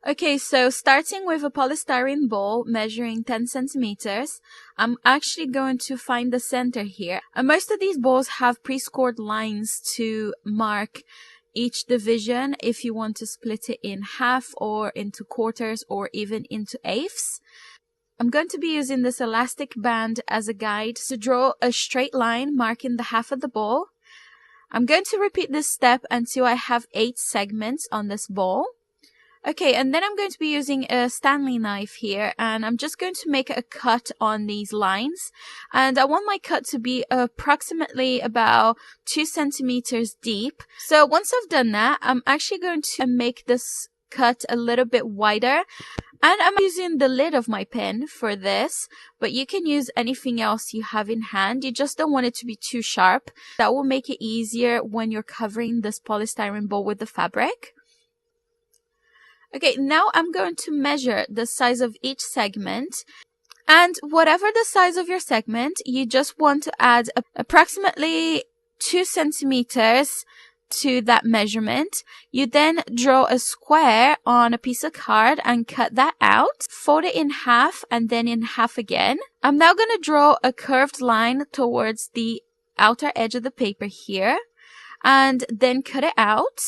Okay, so starting with a polystyrene ball measuring 10 centimeters, I'm actually going to find the center here. And most of these balls have pre-scored lines to mark each division if you want to split it in half or into quarters or even into eighths. I'm going to be using this elastic band as a guide to draw a straight line marking the half of the ball. I'm going to repeat this step until I have 8 segments on this ball. Okay, and then I'm going to be using a Stanley knife here, and I'm just going to make a cut on these lines. And I want my cut to be approximately about 2 centimeters deep. So once I've done that, I'm actually going to make this cut a little bit wider. And I'm using the lid of my pen for this, but you can use anything else you have in hand. You just don't want it to be too sharp. That will make it easier when you're covering this polystyrene ball with the fabric. Okay, now I'm going to measure the size of each segment. And whatever the size of your segment, you just want to add approximately 2 centimeters to that measurement. You then draw a square on a piece of card and cut that out. Fold it in half and then in half again. I'm now going to draw a curved line towards the outer edge of the paper here and then cut it out.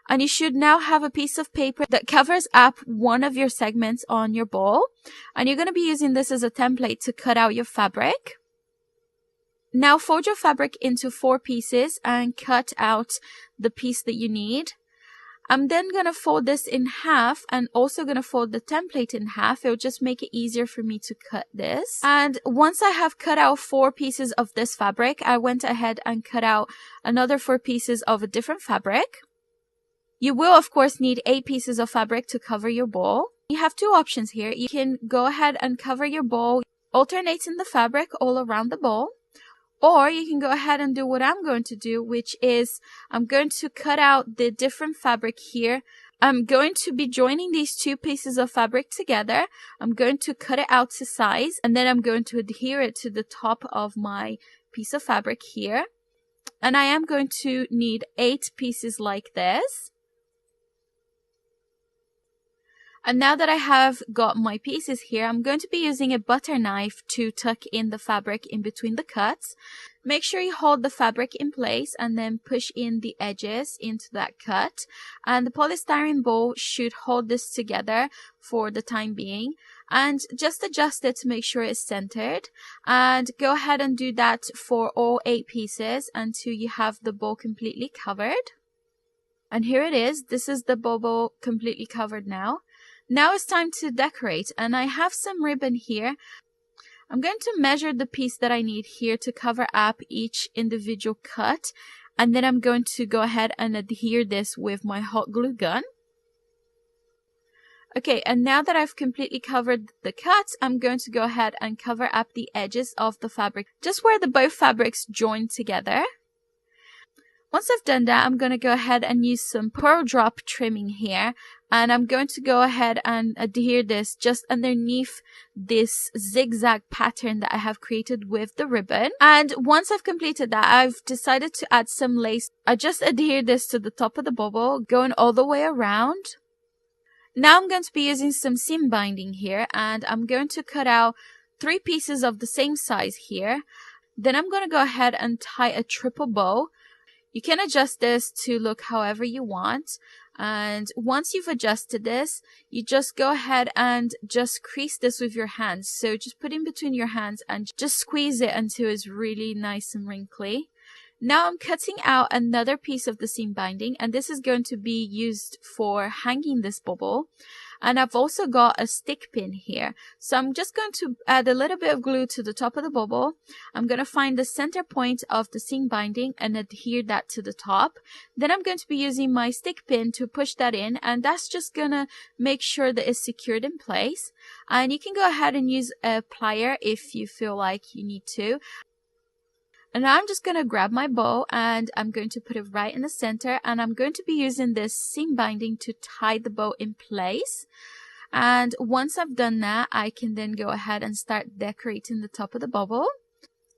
And you should now have a piece of paper that covers up one of your segments on your ball. And you're going to be using this as a template to cut out your fabric. Now fold your fabric into 4 pieces and cut out the piece that you need. I'm then going to fold this in half and also going to fold the template in half. It will just make it easier for me to cut this. And once I have cut out 4 pieces of this fabric, I went ahead and cut out another 4 pieces of a different fabric. You will, of course, need 8 pieces of fabric to cover your ball. You have 2 options here. You can go ahead and cover your ball, alternating the fabric all around the ball. Or you can go ahead and do what I'm going to do, which is I'm going to cut out the different fabric here. I'm going to be joining these 2 pieces of fabric together. I'm going to cut it out to size, and then I'm going to adhere it to the top of my piece of fabric here. And I am going to need 8 pieces like this. And now that I have got my pieces here, I'm going to be using a butter knife to tuck in the fabric in between the cuts. Make sure you hold the fabric in place and then push in the edges into that cut. And the polystyrene ball should hold this together for the time being. And just adjust it to make sure it's centered. And go ahead and do that for all 8 pieces until you have the ball completely covered. And here it is. This is the ball completely covered now. Now it's time to decorate, and I have some ribbon here. I'm going to measure the piece that I need here to cover up each individual cut, and then I'm going to go ahead and adhere this with my hot glue gun. Okay, and now that I've completely covered the cuts, I'm going to go ahead and cover up the edges of the fabric, just where the both fabrics join together. Once I've done that, I'm going to go ahead and use some pearl drop trimming here. And I'm going to go ahead and adhere this just underneath this zigzag pattern that I have created with the ribbon. And once I've completed that, I've decided to add some lace. I just adhere this to the top of the bubble, going all the way around. Now I'm going to be using some seam binding here, and I'm going to cut out 3 pieces of the same size here. Then I'm going to go ahead and tie a triple bow. You can adjust this to look however you want. And once you've adjusted this, you just go ahead and just crease this with your hands. So just put in between your hands and just squeeze it until it's really nice and wrinkly. Now I'm cutting out another piece of the seam binding, and this is going to be used for hanging this bubble. And I've also got a stick pin here. So I'm just going to add a little bit of glue to the top of the bubble. I'm going to find the center point of the seam binding and adhere that to the top. Then I'm going to be using my stick pin to push that in, and that's just going to make sure that it's secured in place. And you can go ahead and use a plier if you feel like you need to. And now I'm just going to grab my bow and I'm going to put it right in the center, and I'm going to be using this seam binding to tie the bow in place. And once I've done that, I can then go ahead and start decorating the top of the bubble.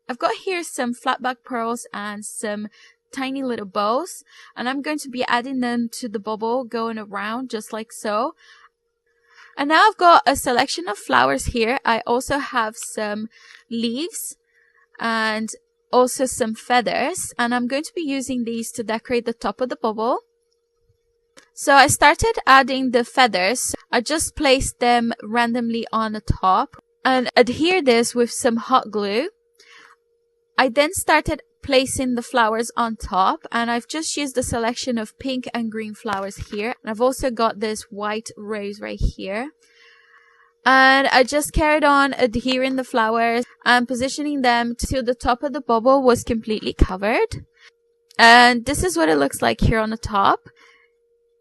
I've got here some flat back pearls and some tiny little bows, and I'm going to be adding them to the bubble, going around just like so. And now I've got a selection of flowers here. I also have some leaves and also some feathers, and I'm going to be using these to decorate the top of the bubble. So I started adding the feathers. I just placed them randomly on the top and adhere this with some hot glue. I then started placing the flowers on top, and I've just used a selection of pink and green flowers here. And I've also got this white rose right here. And I just carried on adhering the flowers and positioning them till the top of the bubble was completely covered. And this is what it looks like here on the top.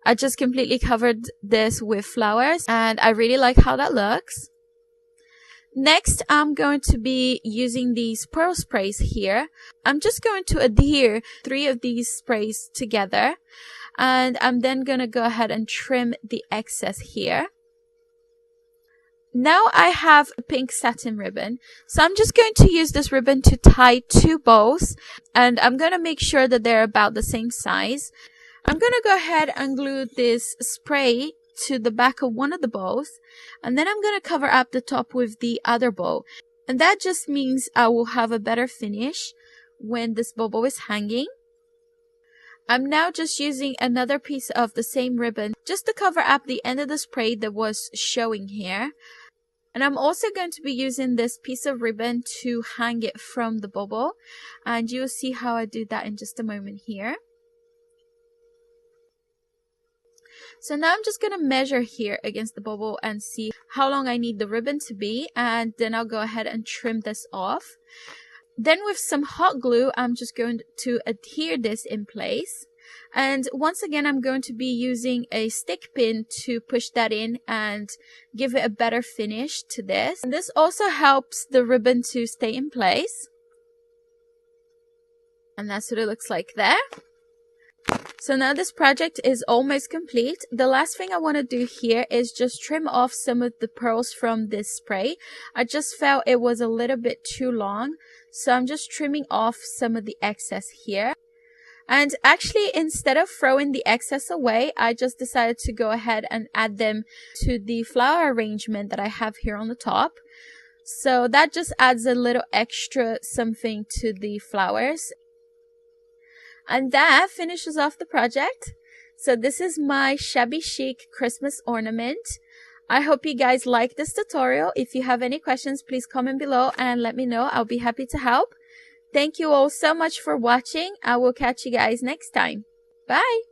I just completely covered this with flowers, and I really like how that looks. Next, I'm going to be using these pearl sprays here. I'm just going to adhere 3 of these sprays together, and I'm then going to go ahead and trim the excess here. Now I have a pink satin ribbon, so I'm just going to use this ribbon to tie 2 bows, and I'm going to make sure that they're about the same size. I'm going to go ahead and glue this spray to the back of one of the bows, and then I'm going to cover up the top with the other bow. And that just means I will have a better finish when this bubble is hanging. I'm now just using another piece of the same ribbon just to cover up the end of the spray that was showing here. And I'm also going to be using this piece of ribbon to hang it from the bubble. And you'll see how I do that in just a moment here. So now I'm just going to measure here against the bubble and see how long I need the ribbon to be. And then I'll go ahead and trim this off. Then with some hot glue, I'm just going to adhere this in place. And once again, I'm going to be using a stick pin to push that in and give it a better finish to this. And this also helps the ribbon to stay in place. And that's what it looks like there. So now this project is almost complete. The last thing I want to do here is just trim off some of the pearls from this spray. I just felt it was a little bit too long, so I'm just trimming off some of the excess here. And actually, instead of throwing the excess away, I just decided to go ahead and add them to the flower arrangement that I have here on the top. So that just adds a little extra something to the flowers. And that finishes off the project. So this is my shabby chic Christmas ornament. I hope you guys like this tutorial. If you have any questions, please comment below and let me know. I'll be happy to help. Thank you all so much for watching. I will catch you guys next time. Bye!